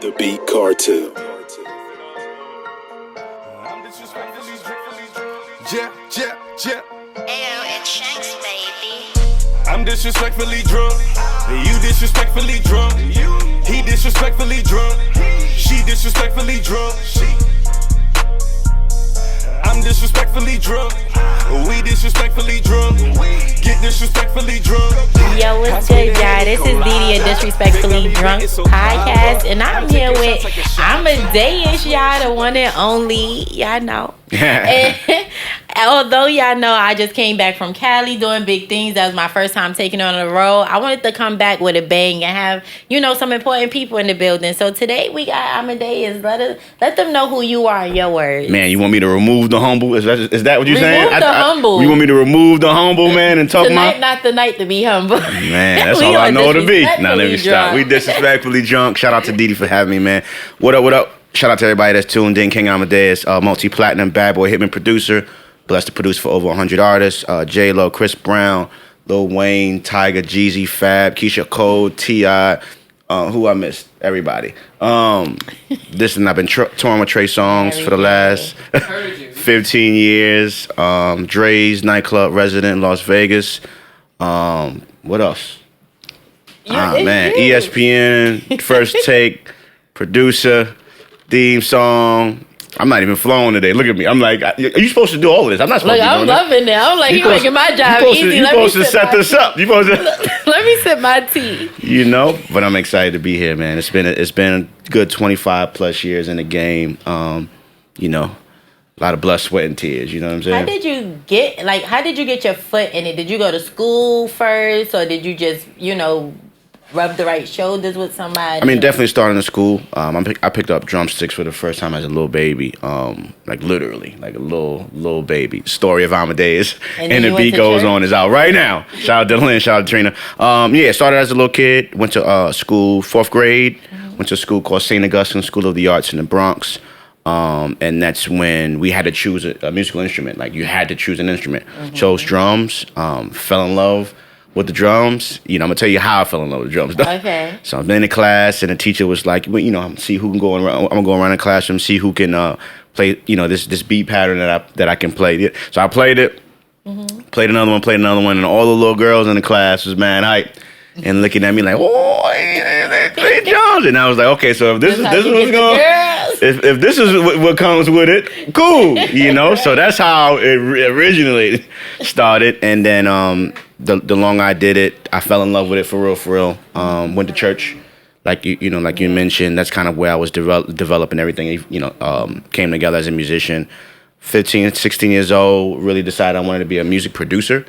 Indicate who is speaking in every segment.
Speaker 1: The Beat Cartel.
Speaker 2: Yeah.
Speaker 3: Ayo, it's Shanks, baby.
Speaker 2: I'm disrespectfully drunk. You disrespectfully drunk. He disrespectfully drunk. She disrespectfully drunk. I'm disrespectfully drunk. We disrespectfully drunk. Get disrespectfully drunk.
Speaker 4: Yo, what's good, y'all? This is Didi, a Disrespectfully Drunk podcast, and I'm here with Amadeus, y'all, the one and only, y'all know. And although y'all know I just came back from Cali doing big things, that was my first time taking on the road. I wanted to come back with a bang and have, some important people in the building. So today we got Amadeus. Let them know who you are in your words.
Speaker 5: Man, you want me to remove the humble? Is that what you're saying?
Speaker 4: Remove the humble.
Speaker 5: You want me to remove the humble, man, and talk
Speaker 4: Tonight,
Speaker 5: about?
Speaker 4: not the night to be humble.
Speaker 5: Man, that's all I know to be. Now let me stop. We disrespectfully drunk. Shout out to Didi for having me, man. What up? Shout out to everybody that's tuned in. King Amadeus, multi-platinum, bad boy, hitman producer. Blessed to produce for over 100 artists. J-Lo, Chris Brown, Lil Wayne, Tyga, Jeezy, Fab, Keyshia Cole, T.I., who I missed? Everybody. I've been touring with Trey Songz for the last 15 years. Dre's nightclub resident in Las Vegas. What else? Man, ESPN, First Take, producer, theme song. I'm not even flowing today. Look at me. I'm like, are you supposed to do all of this? I'm not supposed to do
Speaker 4: I'm loving it. I'm like, you're making my job easy.
Speaker 5: You're supposed to set this up. You supposed to
Speaker 4: let me sip my tea.
Speaker 5: But I'm excited to be here, man. It's been a good 25 plus years in the game. A lot of blood, sweat, and tears. You know what I'm saying?
Speaker 4: How did you get your foot in it? Did you go to school first, or did you just, rub the right shoulders with somebody?
Speaker 5: I mean, definitely starting in school. I picked up drumsticks for the first time as a little baby. Literally, like a little baby. Story of Amadeus. And the beat goes on is out right now. Shout out to Lynn, shout out to Trina. Started as a little kid. Went to school, 4th grade. Mm-hmm. Went to a school called St. Augustine School of the Arts in the Bronx. And that's when we had to choose a musical instrument. Like, you had to choose an instrument. Mm-hmm. Chose drums. Fell in love with the drums. I'm gonna tell you how I fell in love with the drums.
Speaker 4: Okay.
Speaker 5: So I'm in the class, and the teacher was like, see who can go around. I'm gonna go around the classroom, see who can play, this beat pattern that I can play. So I played it, played another one, and all the little girls in the class was mad hype and looking at me like, oh, they play drums. And I was like, okay, so if this is what's going, if this is what comes with it, cool. So that's how it originally started, and then the longer I did it, I fell in love with it for real. Went to church, like you mentioned. That's kind of where I was developing everything. Came together as a musician. 15, 16 years old, really decided I wanted to be a music producer.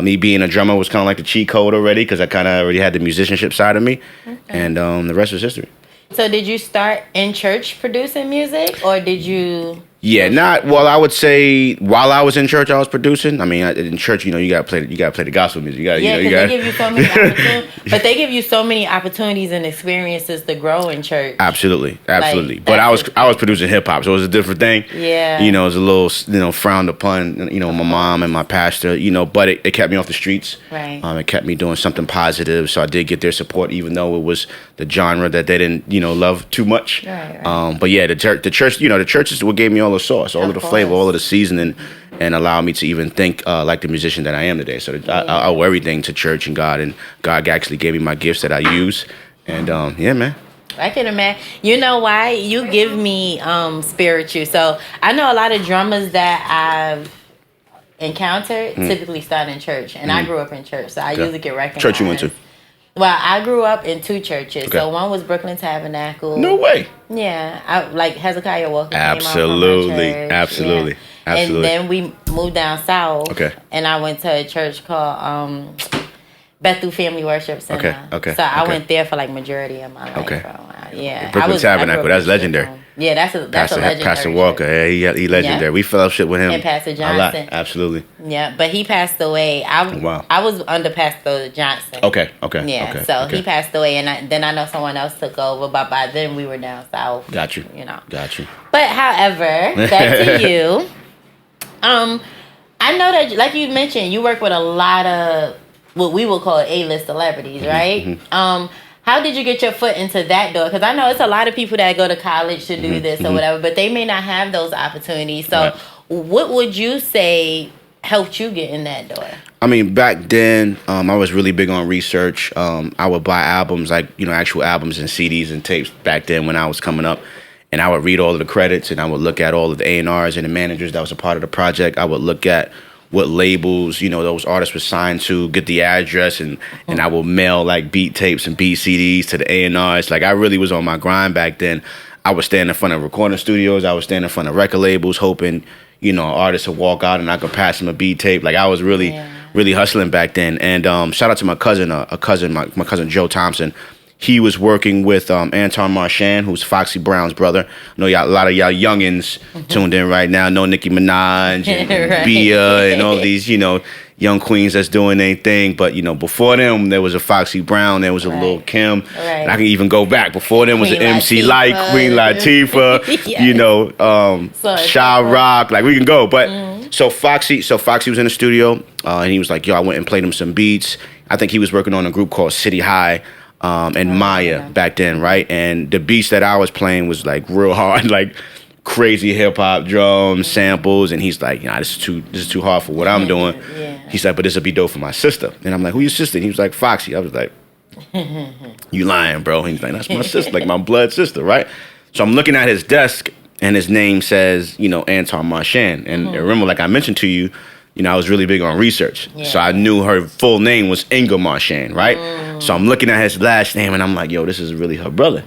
Speaker 5: Me being a drummer was kind of like the cheat code already, because I kind of already had the musicianship side of me, and the rest was history.
Speaker 4: So did you start in church producing music, or did you?
Speaker 5: Yeah, I would say while I was in church, I was producing. I mean, in church, you gotta play the gospel music.
Speaker 4: They give you so many opportunities, but they give you so many opportunities and experiences to grow in church. Absolutely.
Speaker 5: But I was producing hip hop, so it was a different thing.
Speaker 4: Yeah.
Speaker 5: It was a little frowned upon. My mom and my pastor. But it kept me off the streets.
Speaker 4: Right.
Speaker 5: It kept me doing something positive, so I did get their support, even though it was the genre that they didn't love too much.
Speaker 4: Right.
Speaker 5: But yeah, the church is what gave me all the sauce, all of the flavor, all of the seasoning, and allowed me to even think like the musician that I am today. So I owe everything to church and God actually gave me my gifts that I use. And man.
Speaker 4: I can imagine. You know why? You give me spiritual. So I know a lot of drummers that I've encountered typically start in church, and I grew up in church, so I usually get recognized.
Speaker 5: Church you went to?
Speaker 4: Well, I grew up in 2 churches.
Speaker 5: Okay.
Speaker 4: So one was Brooklyn Tabernacle.
Speaker 5: No way.
Speaker 4: Yeah, I like Hezekiah Walker.
Speaker 5: Absolutely.
Speaker 4: Came out from my church. And then we moved down south.
Speaker 5: Okay.
Speaker 4: And I went to a church called Bethel Family Worship Center.
Speaker 5: Okay.
Speaker 4: So I went there for like majority of my life.
Speaker 5: Okay.
Speaker 4: For a while. Yeah.
Speaker 5: Brooklyn Tabernacle. That's legendary.
Speaker 4: Yeah, that's a legendary.
Speaker 5: Pastor Walker. Yeah, he legendary. Yeah. We fellowship with him.
Speaker 4: And Pastor Johnson.
Speaker 5: A lot. Absolutely.
Speaker 4: Yeah, but he passed away. I was under Pastor Johnson.
Speaker 5: Okay.
Speaker 4: Yeah, so he passed away, and then I know someone else took over, but by then we were down south.
Speaker 5: Got you.
Speaker 4: Got you. But however, back to you. I know that, like you mentioned, you work with a lot of what we will call A-list celebrities, right? Mm-hmm. How did you get your foot into that door? Because I know it's a lot of people that go to college to do this or whatever, but they may not have those opportunities. So what would you say helped you get in that door?
Speaker 5: I mean, back then, I was really big on research. I would buy albums, like, actual albums and CDs and tapes back then when I was coming up. And I would read all of the credits, and I would look at all of the A&Rs and the managers that was a part of the project. I would look at what labels, those artists were signed to, get the address, and I would mail, like, beat tapes and beat CDs to the A&Rs. Like, I really was on my grind back then. I would stand in front of recording studios. I would stand in front of record labels, hoping, an artist would walk out and I could pass him a beat tape. Like, I was really hustling back then. And shout out to my cousin, my cousin Joe Thompson. He was working with Anton Marchand, who's Foxy Brown's brother. I know a lot of y'all youngins tuned in right now. Know Nicki Minaj and Bia and all these, young queens that's doing their thing. But, before them, there was a Foxy Brown. There was a Lil' Kim. And I can even go back. Before them was an MC Light, Queen Latifah, Sha Rock. Like, we can go. But so Foxy was in the studio, and he was like, yo, I went and played him some beats. I think he was working on a group called City High. And Maya back then, right? And the beats that I was playing was like real hard, like crazy hip hop drums, samples. And he's like, this is too hard for what I'm doing. He's like, but this will be dope for my sister. And I'm like, who your sister? And he was like, Foxy. I was like, you lying, bro. He's like, that's my sister, like my blood sister, right? So I'm looking at his desk, and his name says, Anton Marchand. And remember, like I mentioned to you, I was really big on research. So I knew her full name was Inga Marchand, right? So I'm looking at his last name, and I'm like, yo, this is really her brother.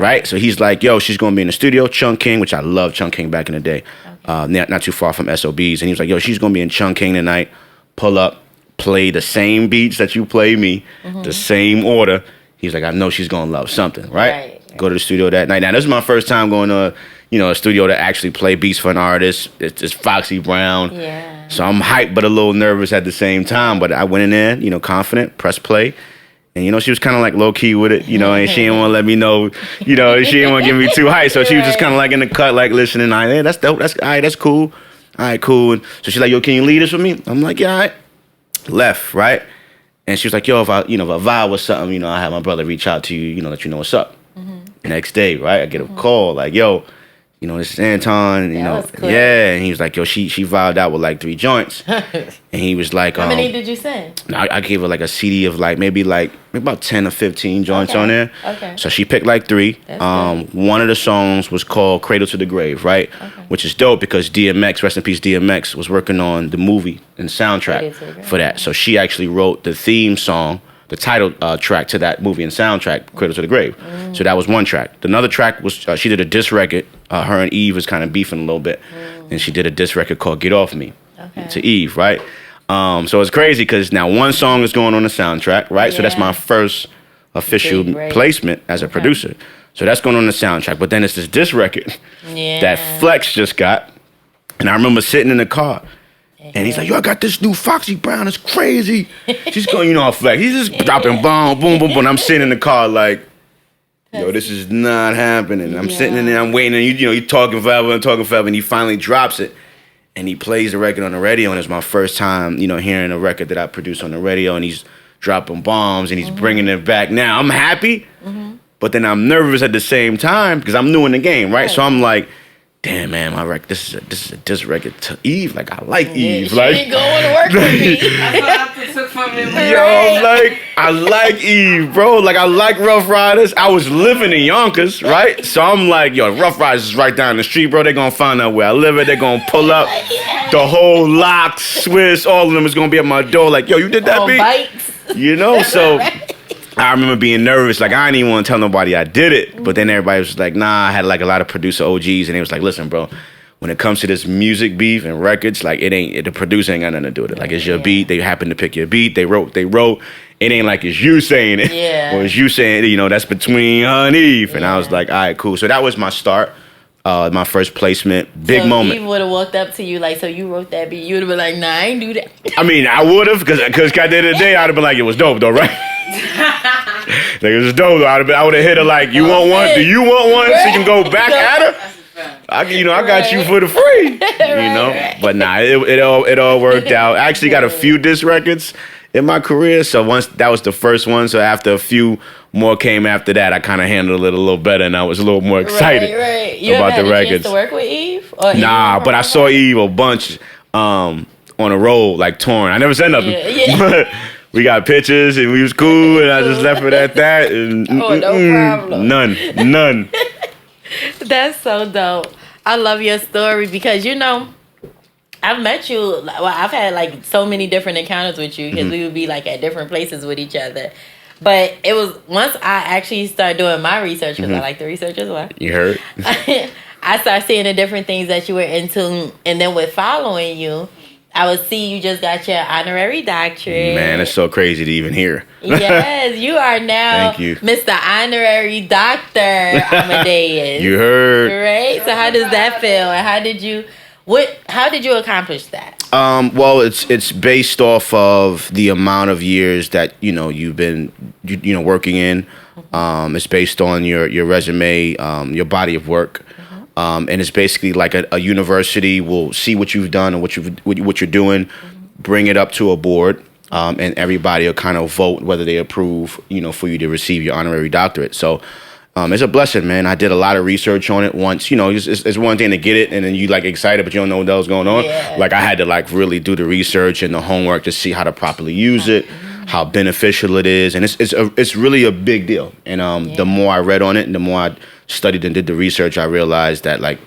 Speaker 5: Right? So he's like, yo, she's going to be in the studio, Chung King, which I love Chung King back in the day. Not too far from SOBs. And he was like, yo, she's going to be in Chung King tonight. Pull up, play the same beats that you play me, the same order. He's like, I know she's going to love something, right? Go to the studio that night. Now, this is my first time going to a studio to actually play beats for an artist. It's Foxy Brown. So I'm hyped but a little nervous at the same time. But I went in there, confident, press play. And, she was kind of like low-key with it, and she didn't want to let me know, she didn't want to get me too hyped. So she was just kind of like in the cut, like listening. Like, hey, that's dope. That's all right, that's cool. All right, cool. And so she's like, yo, can you lead this with me? I'm like, yeah, all right. Left, right? And she was like, yo, if I vibe with something, I have my brother reach out to you, let you know what's up. Next day, right? I get a call like, yo, this is Anton, and,
Speaker 4: was cool.
Speaker 5: and he was like, yo, she vibed out with like 3 joints. And he was like,
Speaker 4: how many did you send?
Speaker 5: I gave her like a CD of maybe about 10 or 15 joints on there. So she picked like 3. One of the songs was called Cradle to the Grave, right? Which is dope because DMX, rest in peace DMX, was working on the movie and soundtrack for that. So she actually wrote the theme song, the title track to that movie and soundtrack, Cradle to the Grave. So that was one track. Another track was, she did a diss record. Her and Eve was kind of beefing a little bit. And she did a diss record called Get Off Me to Eve, right? So it's crazy because now one song is going on the soundtrack, right? So that's my first official placement as a producer. So that's going on the soundtrack. But then it's this diss record that Flex just got. And I remember sitting in the car. And he's like, yo, I got this new Foxy Brown. It's crazy. She's going, Flex. He's just dropping boom, boom, boom, boom. And I'm sitting in the car like, yo, this is not happening. And I'm sitting in there, I'm waiting, and you're talking forever, and he finally drops it. And he plays the record on the radio, and it's my first time, hearing a record that I produced on the radio, and he's dropping bombs, and he's bringing it back. Now, I'm happy, but then I'm nervous at the same time because I'm new in the game, right? So I'm like, damn, man, my record, this is a diss record to Eve. Like, I like Eve.
Speaker 4: She
Speaker 5: like,
Speaker 4: ain't going to work with me.
Speaker 1: That's what I took from him.
Speaker 5: Yo, like, I like Eve, bro. Like, I like Rough Riders. I was living in Yonkers, right? So I'm like, yo, Rough Riders is right down the street, bro. They're going to find out where I live at. They're going to pull up. The whole Lock, Swiss, all of them is going to be at my door. Like, yo, you did that beat?
Speaker 4: Bites.
Speaker 5: So I remember being nervous. Like, I didn't even want to tell nobody I did it. But then everybody was like, nah, I had like a lot of producer OGs. And they was like, listen, bro, when it comes to this music beef and records, like, the producer ain't got nothing to do with it. Like, it's your beat. They happen to pick your beat. They wrote. It ain't like it's you saying it. Or it's you saying it, that's between her and Eve. And I was like, all right, cool. So that was my start. My first placement, big moment.
Speaker 4: Eve would have walked up to you like, so you wrote that beat. You would have been like, nah, I ain't do that.
Speaker 5: I mean, I would have, because at the end of the day, I'd have been like, it was dope, though, right? Like, it was dope, though. I would have hit her like, you want one? Do you want one? So you can go back at her? I got you for the free, But nah, it all worked out. I actually got a few diss records in my career. So once that was the first one. So after a few more came after that. I kind of handled it a little better, and I was a little more excited
Speaker 4: Right. You
Speaker 5: about
Speaker 4: ever
Speaker 5: the
Speaker 4: had a chance
Speaker 5: records.
Speaker 4: to work with Eve? Or
Speaker 5: Nah,
Speaker 4: Eve
Speaker 5: but I saw Eve a bunch on a road, like touring. I never said nothing.
Speaker 4: Yeah.
Speaker 5: But we got pictures, and we was cool, and I just left it at that. And,
Speaker 4: Oh, no problem.
Speaker 5: None.
Speaker 4: That's so dope. I love your story because, you know, I've met you. Well, I've had like so many different encounters with you because we would be like at different places with each other. But it was once I actually started doing my research, because I like to research as well.
Speaker 5: You heard?
Speaker 4: I started seeing the different things that you were into. And then with following you, I would see you just got your honorary doctorate.
Speaker 5: Man, it's so crazy to even hear.
Speaker 4: Yes, you are now
Speaker 5: Thank you.
Speaker 4: Mr. Honorary Doctor Amadeus.
Speaker 5: You heard?
Speaker 4: Right? So how does that feel? And how did you accomplish that?
Speaker 5: Well, it's based off of the amount of years that you've been working in. It's based on your resume, your body of work, and it's basically like a university will see what you've done and what you're doing, bring it up to a board, and everybody will kind of vote whether they approve, for you to receive your honorary doctorate. So. It's a blessing, man. I did a lot of research on it once. It's one thing to get it and then you like excited, but you don't know what the hell's going on.
Speaker 4: Yeah.
Speaker 5: Like I had to like really do the research and the homework to see how to properly use it, how beneficial it is, and it's really a big deal. And the more I read on it and the more I studied and did the research, I realized that like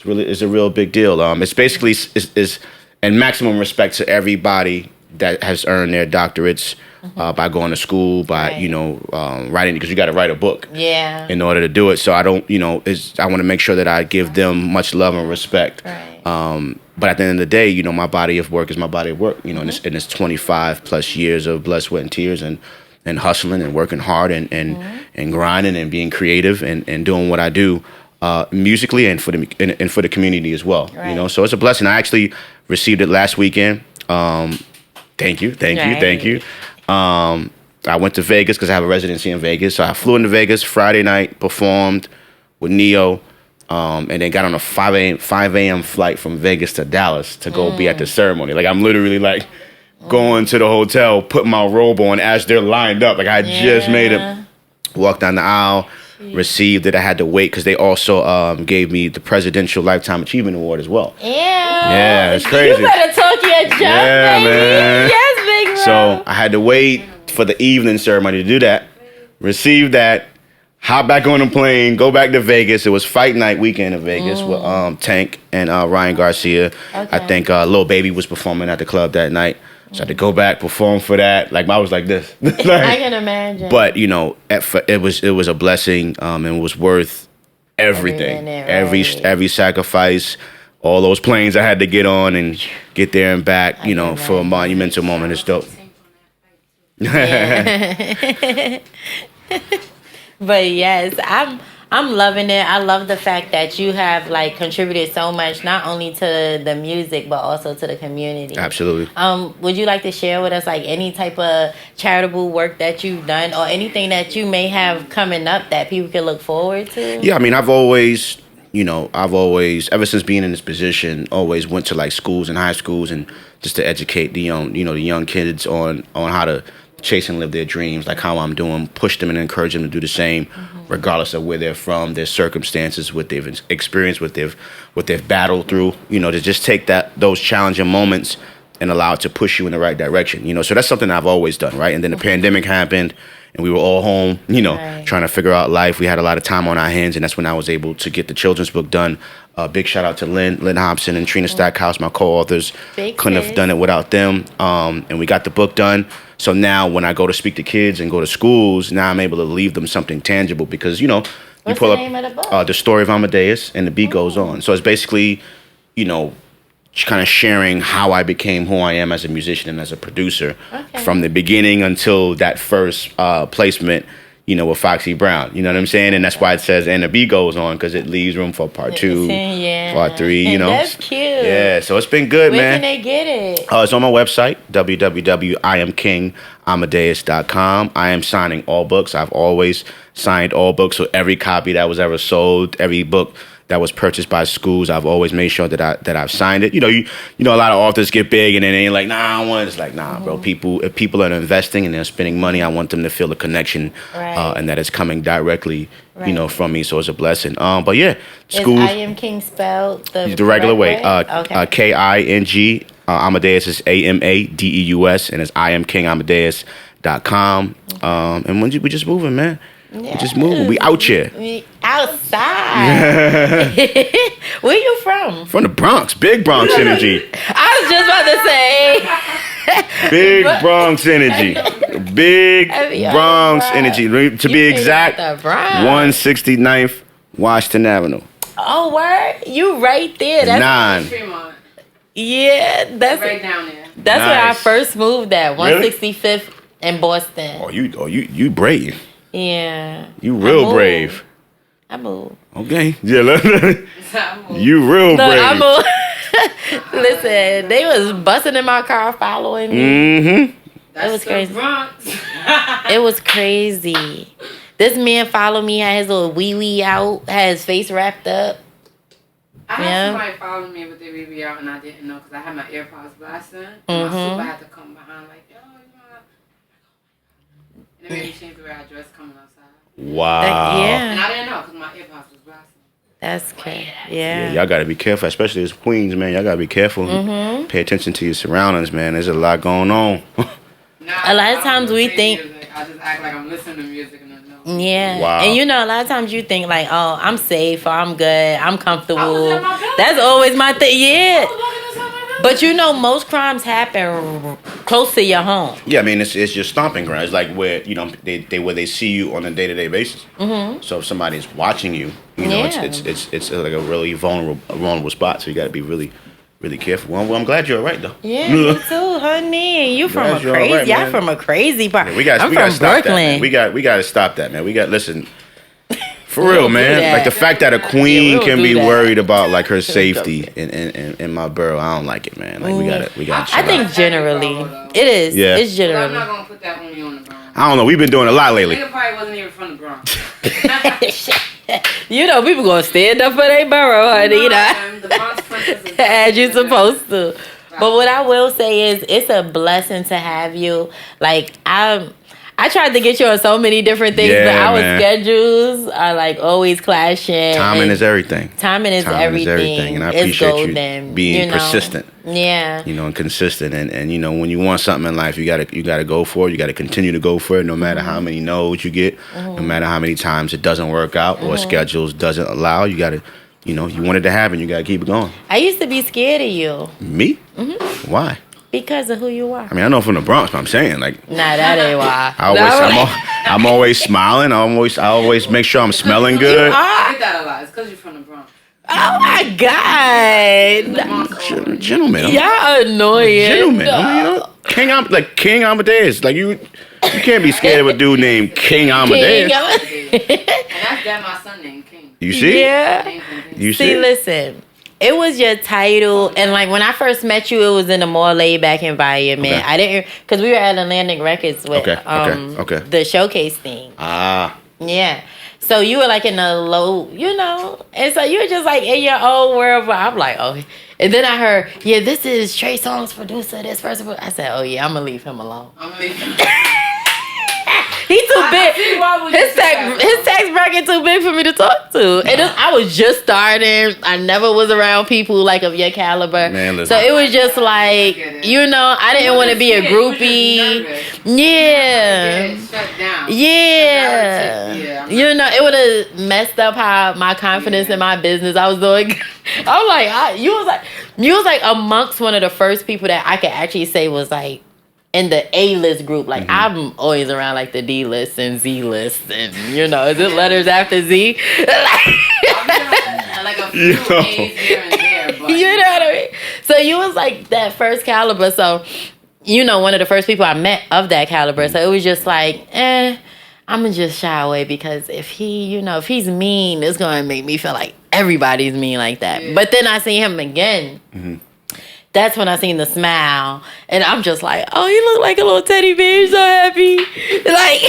Speaker 5: it's a real big deal. It's basically is and maximum respect to everybody that has earned their doctorates. By going to school, by writing, because you got to write a book in order to do it. So I don't, I want to make sure that I give them much love and respect.
Speaker 4: Right.
Speaker 5: But at the end of the day, my body of work is my body of work. And it's 25 plus years of blood, sweat, and tears, and hustling and working hard and grinding and being creative and doing what I do musically and for the community as well.
Speaker 4: Right.
Speaker 5: So it's a blessing. I actually received it last weekend. Thank you. I went to Vegas because I have a residency in Vegas. So I flew into Vegas Friday night, performed with Neo, and then got on a 5 a.m. flight from Vegas to Dallas to go be at the ceremony. Like I'm literally like going to the hotel, putting my robe on as they're lined up. Like I just made it, walked down the aisle, received it. I had to wait because they also gave me the Presidential Lifetime Achievement Award as well.
Speaker 4: Yeah,
Speaker 5: it's crazy.
Speaker 4: You better talk your jump, baby.
Speaker 5: Man.
Speaker 4: Yes, big bro.
Speaker 5: So I had to wait for the evening ceremony to do that, receive that, hop back on the plane, go back to Vegas. It was fight night weekend in Vegas with Tank and Ryan Garcia.
Speaker 4: Okay.
Speaker 5: I think Lil Baby was performing at the club that night. So I had to go back, perform for that. Like I was like this.
Speaker 4: I can imagine.
Speaker 5: But it was a blessing, and it was worth everything. Every sacrifice, all those planes I had to get on and get there and back. For a monumental moment, it's dope.
Speaker 4: But yes, I'm loving it. I love the fact that you have like contributed so much, not only to the music but also to the community.
Speaker 5: Absolutely.
Speaker 4: Would you like to share with us like any type of charitable work that you've done or anything that you may have coming up that people can look forward to? Yeah,
Speaker 5: I mean, I've always, ever since being in this position, always went to like schools and high schools and just to educate the young kids on how to chase and live their dreams, like how I'm doing, push them and encourage them to do the same, regardless of where they're from, their circumstances, what they've experienced, what they've battled through, to just take those challenging moments and allow it to push you in the right direction, So that's something I've always done, right? And then the pandemic happened and we were all home, trying to figure out life. We had a lot of time on our hands, and that's when I was able to get the children's book done. Big shout out to Lynn Hobson and Trina Stackhouse, my co-authors. Couldn't have done it without them. And we got the book done. So now when I go to speak to kids and go to schools, now I'm able to leave them something tangible because, you pull
Speaker 4: the name of the book?
Speaker 5: The Story of Amadeus, and the beat goes on. So it's basically, kind of sharing how I became who I am as a musician and as a producer from the beginning until that first placement, with Foxy Brown. You know what I'm saying? And that's why it says, and the beat goes on, because it leaves room for part 2, part 3,
Speaker 4: That's cute.
Speaker 5: Yeah, so it's been good,
Speaker 4: Where
Speaker 5: man.
Speaker 4: Where can they get it?
Speaker 5: It's on my website, www.iamkingamadeus.com. I am signing all books. I've always signed all books, so every copy that was ever sold, every book that was purchased by schools, I've always made sure that I've signed it. You know, a lot of authors get big and then they ain't like, nah, I want it. It's like, nah, bro. If people are investing and they're spending money, I want them to feel the connection, and that it's coming directly, from me. So it's a blessing. But yeah, schools.
Speaker 4: Is I Am King spelled the
Speaker 5: regular way?
Speaker 4: Okay.
Speaker 5: King. Amadeus is Amadeus, and it's IamKingAmadeus.com. And we just moving, man. Yeah. We just moving. We out here.
Speaker 4: We outside. Where you from?
Speaker 5: From the Bronx. Big Bronx energy.
Speaker 4: I was just about to say.
Speaker 5: Big Bronx energy. Big Bronx energy. To be exact, 169th Washington Avenue.
Speaker 4: Oh, word? You right there. That's
Speaker 5: 9.
Speaker 4: Yeah, that's
Speaker 1: right down there.
Speaker 4: That's where I first moved at, 165th in Boston.
Speaker 5: Oh, you brave.
Speaker 4: Yeah.
Speaker 5: You real brave.
Speaker 4: I moved.
Speaker 5: Okay. Yeah, you real brave.
Speaker 4: I moved. Listen, they was busting in my car following me.
Speaker 5: Mm-hmm.
Speaker 4: It was crazy. It was crazy. This man followed me, had his little wee out, had his face wrapped up.
Speaker 1: I had somebody following me with their wee out and I didn't know because I had my AirPods blasting. And my super had to come behind like, yo, you know. And it made me change the way I dress coming outside.
Speaker 5: Wow.
Speaker 4: Yeah.
Speaker 1: And I didn't know because my AirPods was blasting.
Speaker 4: That's crazy. Yeah.
Speaker 5: Y'all got to be careful, especially as queens, man. Y'all got to be careful. Pay attention to your surroundings, man. There's a lot going on.
Speaker 4: A lot of times we think...
Speaker 1: Music. I just act like I'm listening to music and I know.
Speaker 4: Yeah.
Speaker 5: Wow.
Speaker 4: And a lot of times you think like, oh, I'm safe or I'm good, I'm comfortable. That's always my thing. Yeah. But most crimes happen close to your home.
Speaker 5: Yeah, I mean it's your stomping ground. It's like where where they see you on a day-to-day basis. So if somebody's watching you, it's like a really vulnerable spot. So you got to be really, really careful. Well, I'm glad you're all right though.
Speaker 4: Yeah, me too, honey. You from a crazy?
Speaker 5: Right,
Speaker 4: y'all from a crazy part.
Speaker 5: Yeah, we got
Speaker 4: from
Speaker 5: stop
Speaker 4: Brooklyn.
Speaker 5: That, we got to stop that, man. Listen. For real, man. Like the fact that a queen can be worried about like her safety in my borough, I don't like it, man. Like we gotta.
Speaker 4: I think generally it is.
Speaker 5: Yeah.
Speaker 4: It's generally.
Speaker 1: I'm not gonna put that on you on the Bronx.
Speaker 5: I don't know. We've been doing a lot lately.
Speaker 1: Nigga probably wasn't even from the Bronx.
Speaker 4: People gonna stand up for their borough, honey.
Speaker 1: The Bronx princess is
Speaker 4: as you supposed to. But what I will say is, it's a blessing to have you. Like I tried to get you on so many different things, but our schedules are like always clashing.
Speaker 5: Timing is everything.
Speaker 4: Timing is everything.
Speaker 5: And I appreciate you being persistent.
Speaker 4: Yeah.
Speaker 5: And consistent. And when you want something in life, you gotta go for it. You gotta continue to go for it, no matter how many no's you get, no matter how many times it doesn't work out or schedules doesn't allow. You gotta, you want it to happen. You gotta keep it going.
Speaker 4: I used to be scared of you.
Speaker 5: Me? Why?
Speaker 4: Because of who you are.
Speaker 5: I mean, I know I'm from the Bronx, but I'm saying like.
Speaker 4: Nah, that ain't why.
Speaker 5: I'm always smiling. I always make sure I'm smelling good.
Speaker 1: I get that a lot. It's because you're from the Bronx.
Speaker 4: Oh my God.
Speaker 5: Gentlemen.
Speaker 4: Y'all annoying.
Speaker 5: Gentlemen. I mean, King Amadeus. Like you can't be scared of a dude named King Amadeus.
Speaker 1: And that's my son named King.
Speaker 5: You see?
Speaker 4: Yeah.
Speaker 5: You see?
Speaker 4: Listen. It was your title, and like when I first met you, it was in a more laid back environment.
Speaker 5: Okay.
Speaker 4: I didn't, because we were at Atlantic Records with
Speaker 5: okay.
Speaker 4: the showcase thing. Yeah. So you were like in a low, and so you were just like in your own world. But I'm like, oh, and then I heard, yeah, this is Trey Songz producer. This first of all, I said, oh yeah, I'm gonna leave him alone. He too big. His tax bracket too big for me to talk to. And I was just starting. I never was around people like of your caliber.
Speaker 5: Man,
Speaker 4: so it was just like, I didn't want to be a groupie. Yeah.
Speaker 1: Shut down.
Speaker 4: Yeah. It would have messed up how my confidence in my business I was doing. I was like, you was like amongst one of the first people that I could actually say was like, in the A-list group, like I'm always around like the D-list and Z-list, and is it letters after Z?
Speaker 1: Like a few A's here and there, but
Speaker 4: you know what I mean? So you was like that first caliber, so one of the first people I met of that caliber. So it was just like, I'm gonna just shy away because if he's mean, it's gonna make me feel like everybody's mean like that. Yeah. But then I see him again. That's when I seen the smile, and I'm just like, oh, you look like a little teddy bear, so happy. Like,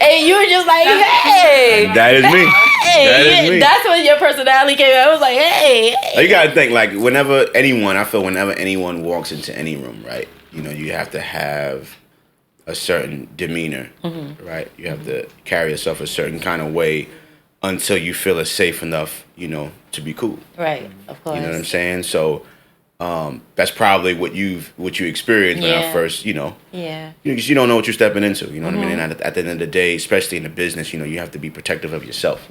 Speaker 4: and you were just like, hey.
Speaker 5: That is me.
Speaker 4: hey, that's when your personality came out. I was like, hey.
Speaker 5: You gotta think, like, whenever anyone walks into any room, right? You know, you have to have a certain demeanor, right? You have to carry yourself a certain kind of way until you feel it's safe enough, you know, to be cool.
Speaker 4: Right, of course.
Speaker 5: You know what I'm saying? So that's probably what you experienced when I first, you know. Yeah. Because you don't know what you're stepping into, you know what I mean? And at the end of the day, especially in the business, you know, you have to be protective of yourself.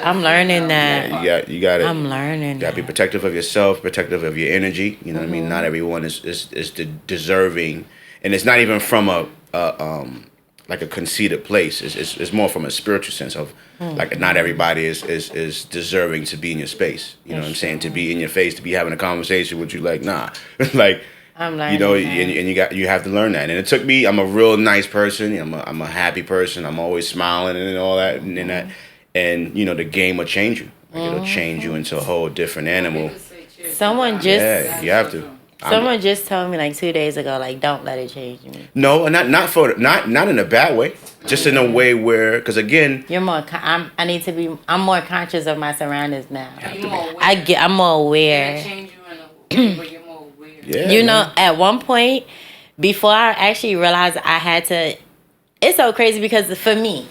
Speaker 4: I'm learning that.
Speaker 5: Yeah, you got to.
Speaker 4: I'm learning.
Speaker 5: You got to be protective of yourself, protective of your energy. You know what I mean? Not everyone is deserving, and it's not even from a like a conceited place. It's more from a spiritual sense of like not everybody is deserving to be in your space. You know what I'm saying? To be in your face, to be having a conversation with you, like nah, like
Speaker 4: I'm learning.
Speaker 5: You know, and you have to learn that. And it took me. I'm a real nice person. I'm a happy person. I'm always smiling and all that and that. And you know, the game will change you. Like, it'll change you into a whole different animal.
Speaker 4: Someone just
Speaker 5: you have to.
Speaker 4: Someone just told me like 2 days ago, like, don't let it change me.
Speaker 5: No, not in a bad way. Just in a way where, because again,
Speaker 4: you're more. I'm more conscious of my surroundings now.
Speaker 1: I'm
Speaker 4: more aware.
Speaker 1: Change you in a way where you're more aware.
Speaker 5: Yeah,
Speaker 4: you know, at one point, before I actually realized I had to, it's so crazy because for me,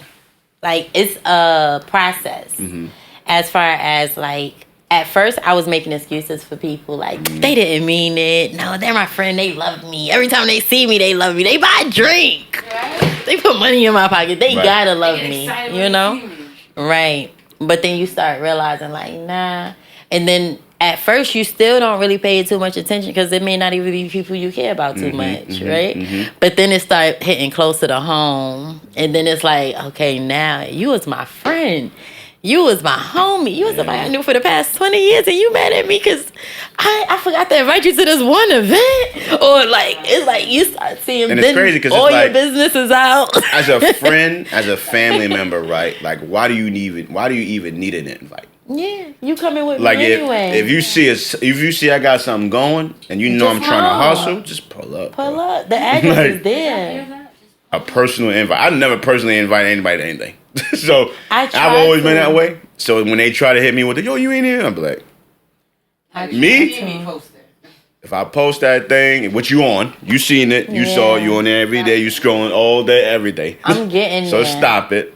Speaker 4: like, it's a process. As far as like. At first, I was making excuses for people. Like, they didn't mean it. No, they're my friend. They love me. Every time they see me, they love me. They buy a drink. Right. They put money in my pocket. They gotta love me. You know? Right. But then you start realizing, like, nah. And then at first, you still don't really pay too much attention because it may not even be people you care about too much, right? But then it started hitting closer to home. And then it's like, okay, now you was my friend. You was my homie. You was somebody I knew for the past 20 years, and you mad at me because I forgot to invite you to this one event. Or like it's like you start seeing
Speaker 5: and it's crazy because
Speaker 4: all
Speaker 5: it's
Speaker 4: your
Speaker 5: like,
Speaker 4: business is out.
Speaker 5: As a friend, as a family member, right? Like, why do you even need an invite?
Speaker 4: Yeah, you coming with
Speaker 5: like
Speaker 4: me anyway.
Speaker 5: If you see I got something going, and you know I'm trying to hustle, just pull up.
Speaker 4: Pull up. The address is there.
Speaker 5: A personal invite. I never personally invite anybody to anything. So I've always been that way. So when they try to hit me with yo, you ain't here, I'm like, me? If I post that thing, what you on? You seen it? You saw it. You on there every day. You scrolling all day, every day.
Speaker 4: I'm getting
Speaker 5: so
Speaker 4: there.
Speaker 5: Stop it.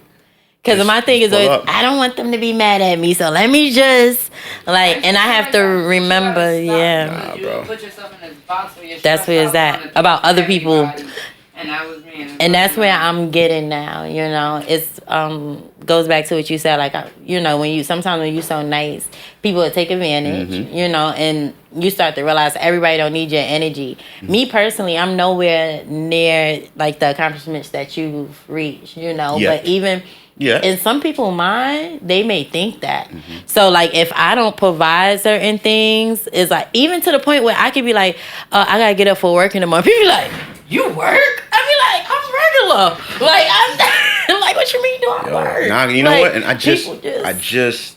Speaker 4: Because my thing is always, I don't want them to be mad at me, so let me just like, and I have to remember,
Speaker 5: Nah, bro.
Speaker 1: Put yourself in this box where
Speaker 4: that's where it's at about other people.
Speaker 1: And
Speaker 4: that's where I'm getting now, you know. It's goes back to what you said, like, you know, when you so nice, people will take advantage, you know, and you start to realize everybody don't need your energy. Me personally, I'm nowhere near like the accomplishments that you've reached, you know, but even in some people's mind, they may think that. So like if I don't provide certain things, it's like even to the point where I could be like, I gotta get up for work in the morning. People be like, you work? I be like, I'm regular. Like I'm like, what you mean do I work?
Speaker 5: Nah, you know
Speaker 4: like,
Speaker 5: what? And I just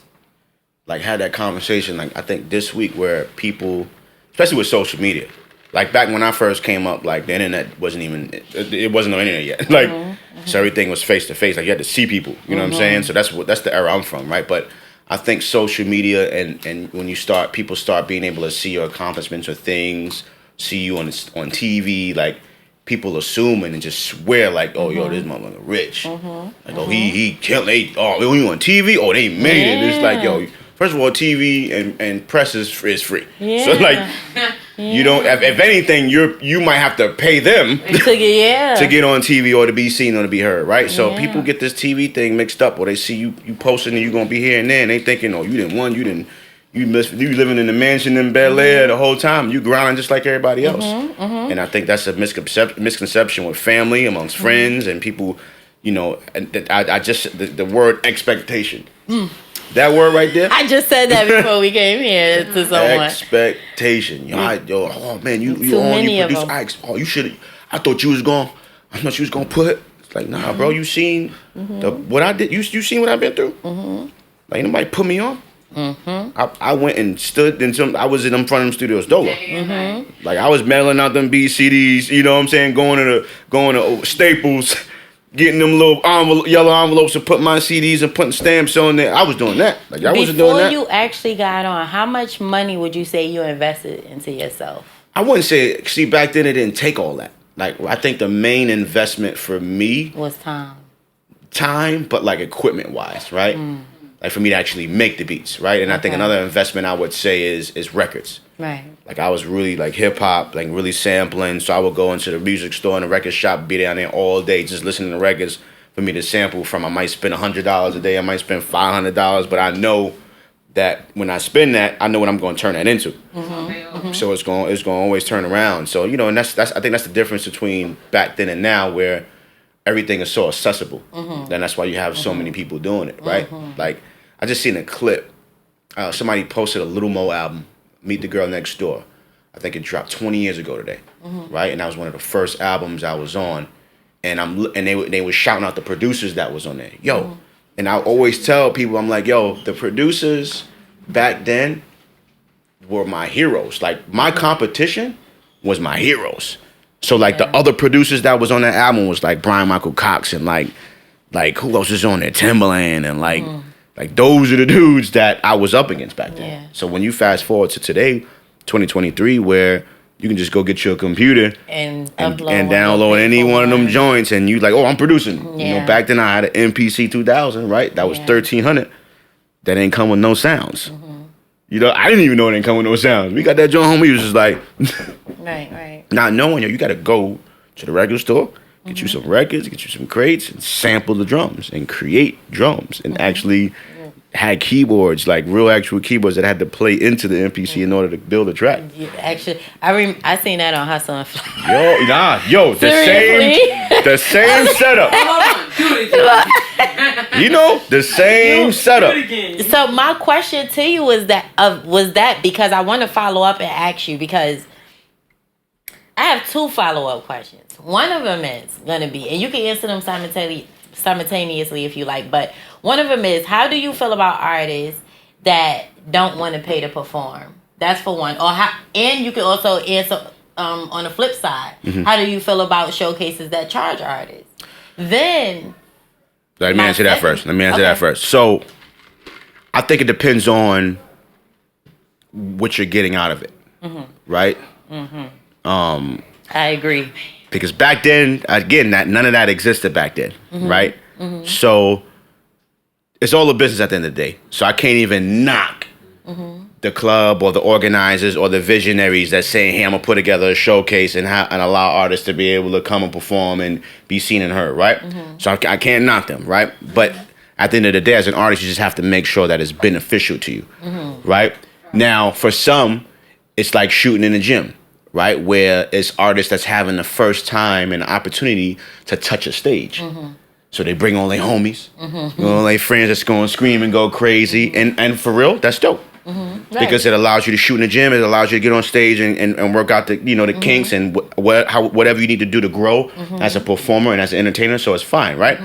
Speaker 5: like had that conversation. Like I think this week where people, especially with social media, like back when I first came up, like the internet wasn't even it wasn't no internet yet. Like so everything was face to face. Like you had to see people. You know what I'm saying? So that's the era I'm from, right? But I think social media and when people start being able to see your accomplishments or things, see you on TV, like. People assuming and just swear like, oh, yo, this motherfucker rich. Like, oh, he killed. Oh, when you on TV, oh, they made it. It's like, yo, first of all, TV and press is free. So like, you don't. If anything, you might have to pay them to get on TV or to be seen or to be heard, right? So people get this TV thing mixed up, or they see you posting and you gonna be here and there, and they thinking, oh, you didn't won, you living in the mansion in Bel Air the whole time. You grinding just like everybody else. And I think that's a misconception with family, amongst friends, and people, you know, I just, the word expectation. That word right there.
Speaker 4: I just said that before we came here to someone.
Speaker 5: Expectation. Oh man, you produce. You should. I thought you was going to put. It's like, nah, bro, you seen what I did. You seen what I've been through. Like nobody put me on. I went and stood in I was in front of them studios dolo. Like I was mailing out them B CDs, you know what I'm saying, going to Staples, getting them little yellow envelopes and putting my CDs and putting stamps on there. I was doing that. Like I wasn't doing that.
Speaker 4: Before you actually got on, how much money would you say you invested into yourself?
Speaker 5: I wouldn't say. See, back then it didn't take all that. Like I think the main investment for me
Speaker 4: was time.
Speaker 5: Time, but like equipment wise, right? Like for me to actually make the beats, right? And I think another investment I would say is records.
Speaker 4: Right.
Speaker 5: Like I was really like hip hop, like really sampling. So I would go into the music store and the record shop, be down there all day, just listening to records for me to sample from. I might spend $100 a day, I might spend $500, but I know that when I spend that, I know what I'm going to turn that into. So it's going to always turn around. So you know, and that's I think that's the difference between back then and now, where everything is so accessible. And that's why you have so many people doing it, right? Like I just seen a clip. Somebody posted a Little Mo album, Meet the Girl Next Door. I think it dropped 20 years ago today, right? And that was one of the first albums I was on, and they were shouting out the producers that was on there, yo. And I always tell people, I'm like, yo, the producers back then were my heroes. Like my competition was my heroes. So like the other producers that was on that album was like Brian Michael Cox and like who else is on there? Timbaland and like those are the dudes that I was up against back then.
Speaker 4: Yeah.
Speaker 5: So when you fast forward to today, 2023, where you can just go get your computer
Speaker 4: and
Speaker 5: download any one of them joints, and you like, oh, I'm producing.
Speaker 4: Yeah.
Speaker 5: You know, back then I had an MPC 2000, right? That was 1300. That ain't come with no sounds. You know, I didn't even know it ain't come with no sounds. We got that joint home. We was just like,
Speaker 4: right.
Speaker 5: not knowing you got to go to the regular store, get you some records, get you some crates, and sample the drums and create drums and actually had keyboards, like real actual keyboards that had to play into the MPC in order to build a track.
Speaker 4: Yeah, actually, I seen that on Hustle and Flow.
Speaker 5: The same setup. You know, the same setup.
Speaker 4: So my question to you was that because I want to follow up and ask you, because I have two follow-up questions. One of them is going to be, and you can answer them simultaneously if you like, but one of them is, how do you feel about artists that don't want to pay to perform? That's for one. And you can also answer on the flip side, how do you feel about showcases that charge artists? Then
Speaker 5: let me answer that first. So I think it depends on what you're getting out of it, right?
Speaker 4: I agree.
Speaker 5: Because back then, again, none of that existed back then, right? So it's all a business at the end of the day. So I can't even knock the club or the organizers or the visionaries that's saying, hey, I'm going to put together a showcase and allow artists to be able to come and perform and be seen and heard, right? So I can't knock them, right? But at the end of the day, as an artist, you just have to make sure that it's beneficial to you, right? Now, for some, it's like shooting in the gym, right? Where it's artists that's having the first time and opportunity to touch a stage. So they bring all their homies, all their friends that's going to scream and go crazy. And for real, that's dope. Because it allows you to shoot in the gym. It allows you to get on stage and work out the kinks and whatever you need to do to grow as a performer and as an entertainer. So it's fine, right?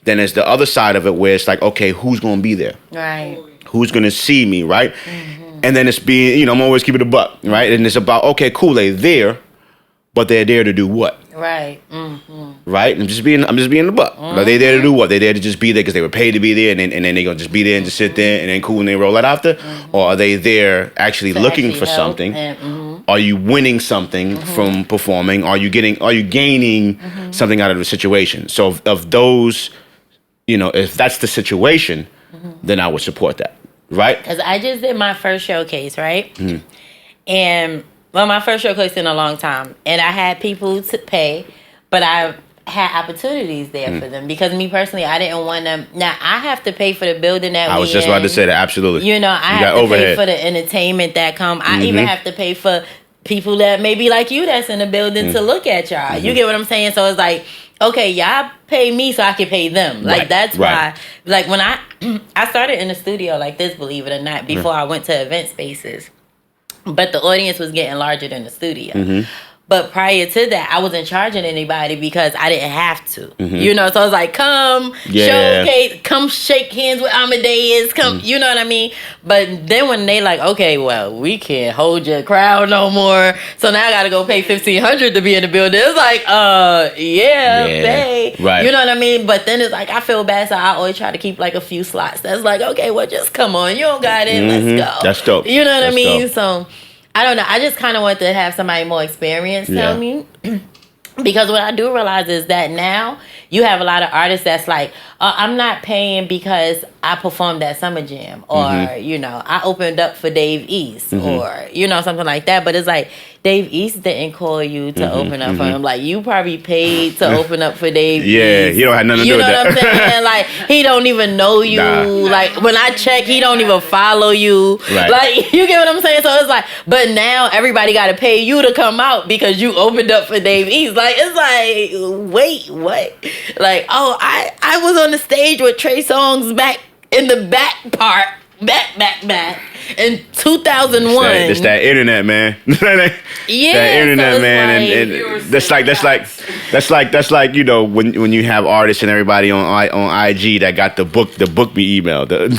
Speaker 5: Then there's the other side of it where it's like, okay, who's going to be there?
Speaker 4: Right.
Speaker 5: Who's going to see me, right? And then it's being, I'm always keeping it a buck, right? And it's about, okay, cool, they're there, but they're there to do what?
Speaker 4: Right.
Speaker 5: Right? I'm just being the buck. Like, they're there to do what? They're there to just be there because they were paid to be there, and then they're going to just be there and just sit there, and then cool, and they roll it after? Or are they there actually looking for something? Are you winning something from performing? Are you gaining something out of the situation? So of those, if that's the situation, then I would support that. Right?
Speaker 4: Because I just did my first showcase, right? And, my first showcase in a long time. And I had people to pay, but I had opportunities there for them. Because me personally, I didn't want them. Now, I have to pay for the building that
Speaker 5: I was just about to say that, absolutely.
Speaker 4: I have to pay for the entertainment that come. I even have to pay for people that may be like you that's in the building to look at y'all. You get what I'm saying? So it's like, okay, y'all pay me so I can pay them. Like, that's why. Like, when I started in the studio like this, believe it or not, before I went to event spaces. But the audience was getting larger than the studio. But prior to that, I wasn't charging anybody because I didn't have to. You know, so I was like, come showcase, come shake hands with Amadeus, come, you know what I mean? But then when they like, okay, well, we can't hold your crowd no more, so now I gotta go pay $1,500 to be in the building. It's like, pay.
Speaker 5: Right.
Speaker 4: You know what I mean? But then it's like, I feel bad, so I always try to keep like a few slots. That's like, okay, well, just come on, you don't got it, let's go.
Speaker 5: That's dope.
Speaker 4: You know what I mean?
Speaker 5: Dope.
Speaker 4: So I don't know. I just kind of want to have somebody more experienced tell me. Because what I do realize is that now you have a lot of artists that's like, I'm not paying because I performed at Summer Jam, or, you know, I opened up for Dave East, or, you know, something like that. But it's like, Dave East didn't call you to open up for him. Like, you probably paid to open up for Dave East.
Speaker 5: He don't have nothing to do with that.
Speaker 4: You know what I'm saying? Like, he don't even know you.
Speaker 5: Nah.
Speaker 4: Like, when I check, he don't even follow you.
Speaker 5: Right.
Speaker 4: Like, you get what I'm saying? So it's like, but now everybody got to pay you to come out because you opened up for Dave East. Like, it's like, wait, what? Like, oh, I was on the stage with Trey Songz back in the back part. Back. In 2001.
Speaker 5: It's that internet, man. That internet,
Speaker 4: so
Speaker 5: man, and that's like you know when you have artists and everybody on IG that got the book me email, and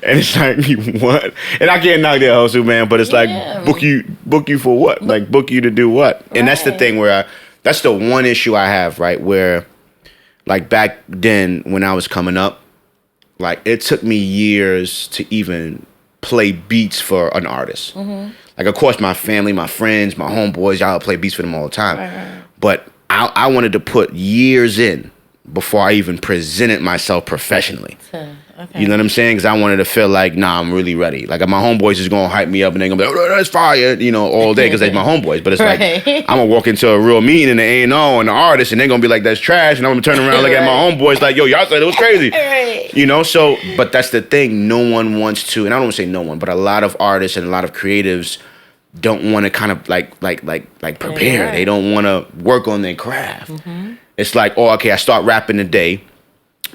Speaker 5: it's like what? And I can't knock that hustle, man, but it's like book you for what? Like book you to do what? And that's the thing where that's the one issue I have, right? Where like back then when I was coming up. Like, it took me years to even play beats for an artist. Like, of course, my family, my friends, my homeboys, y'all play beats for them all the time. Right. But I wanted to put years in before I even presented myself professionally. You know what I'm saying? Because I wanted to feel like, nah, I'm really ready. Like, my homeboys is going to hype me up and they're going to be like, oh, that's fire, you know, all day because they're my homeboys. But it's like, I'm going to walk into a real meeting and the A&R and the artist and they're going to be like, that's trash. And I'm going to turn around and look at my homeboys like, yo, y'all said it was crazy. You know, so, but that's the thing. No one wants to, and I don't want to say no one, but a lot of artists and a lot of creatives don't want to kind of like prepare. They don't want to work on their craft. It's like, oh, okay, I start rapping today.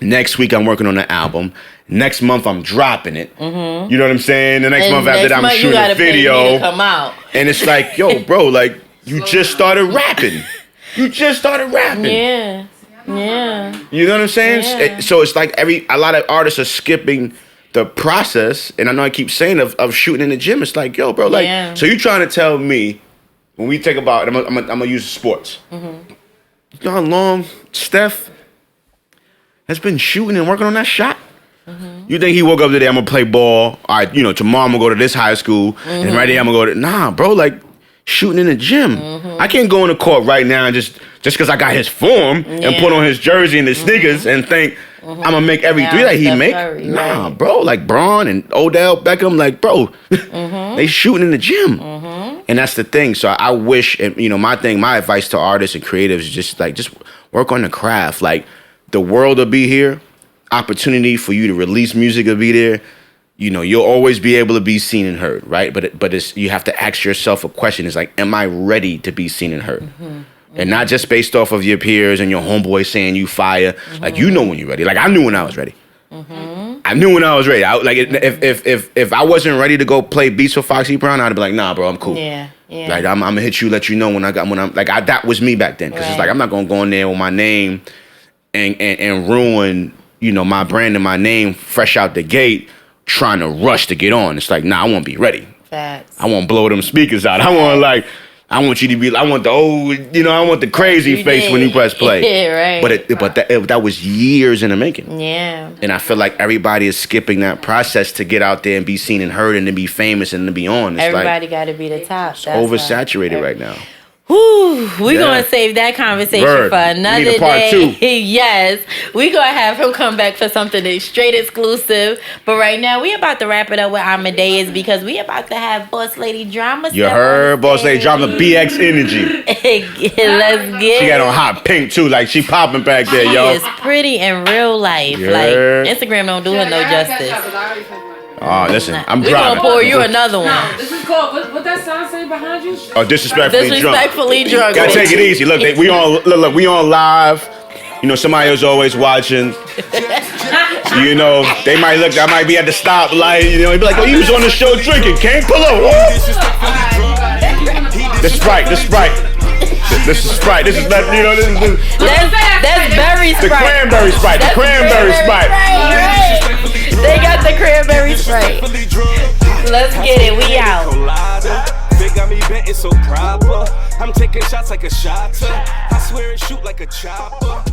Speaker 5: Next week, I'm working on an album. Next month, I'm dropping it. You know what I'm saying? The next month after that, I'm shooting a video.
Speaker 4: Come out.
Speaker 5: And it's like, yo, bro, like, you just started rapping. Yeah. You know what I'm saying?
Speaker 4: Yeah.
Speaker 5: So it's like a lot of artists are skipping the process, and I know I keep saying of shooting in the gym. It's like, yo, bro, like, so you trying to tell me when we think about, I'm gonna use sports. You know how long Steph has been shooting and working on that shot? You think he woke up today, I'm gonna play ball, all right, you know, tomorrow I'm gonna go to this high school, and right there I'm gonna go to, nah, bro, like, shooting in the gym. I can't go in the court right now and just because I got his form and put on his jersey and his sneakers and think I'm gonna make every three that he make. Nah, bro, like Braun and Odell Beckham, like, bro, they shooting in the gym. And that's the thing. So I wish, and you know, my advice to artists and creatives is just work on the craft. Like, the world will be here. Opportunity for you to release music will be there. You know, you'll always be able to be seen and heard, right? But it's, you have to ask yourself a question. It's like, am I ready to be seen and heard? And not just based off of your peers and your homeboys saying you fire. Like, you know when you're ready. Like, I knew when I was ready. I knew when I was ready. If I wasn't ready to go play beats for Foxy Brown, I'd be like, nah, bro, I'm cool. Like, I'm gonna hit you, let you know when I'm like, that was me back then. Because it's like, I'm not gonna go in there with my name and ruin, you know, my brand and my name fresh out the gate, trying to rush to get on. It's like, nah, I won't be ready.
Speaker 4: Facts.
Speaker 5: I won't blow them speakers out. I want you to be, I want the old, you know, I want the crazy face when you press play.
Speaker 4: Yeah, right.
Speaker 5: But that was years in the making.
Speaker 4: Yeah.
Speaker 5: And I feel like everybody is skipping that process to get out there and be seen and heard and to be famous and to be on. It's
Speaker 4: everybody got to be the top.
Speaker 5: It's oversaturated right now.
Speaker 4: Whew, we're going to save that conversation for another day. Part 2. Yes. We're going to have him come back for something that's straight exclusive. But right now, we about to wrap it up with Amadeus because we about to have Boss Lady Drama.
Speaker 5: You heard? Boss Lady Drama, BX Energy.
Speaker 4: Let's get
Speaker 5: She got on hot pink, too. Like, she popping back there, yo.
Speaker 4: She is pretty in real life. Like, Instagram don't do her no justice.
Speaker 5: Oh, listen, I'm
Speaker 4: driving. We're going to pour you another one.
Speaker 1: No, this is called, what that song say behind you?
Speaker 5: Oh, disrespectfully drunk.
Speaker 4: Gotta
Speaker 5: take it easy. Look, we on live. You know, somebody is always watching. You know, I might be at the stoplight. You know, they be like, oh, he was on the show drinking. Can't pull up. This Sprite. This is Sprite. This is not, you know, this is.
Speaker 4: That's berry Sprite.
Speaker 5: The cranberry Sprite. The cranberry Sprite.
Speaker 4: Right. They got the cranberry Sprite. Let's get it. We out.
Speaker 2: They got me bent, it's so proper. I'm taking shots like a shotter. I swear it shoot like a chopper.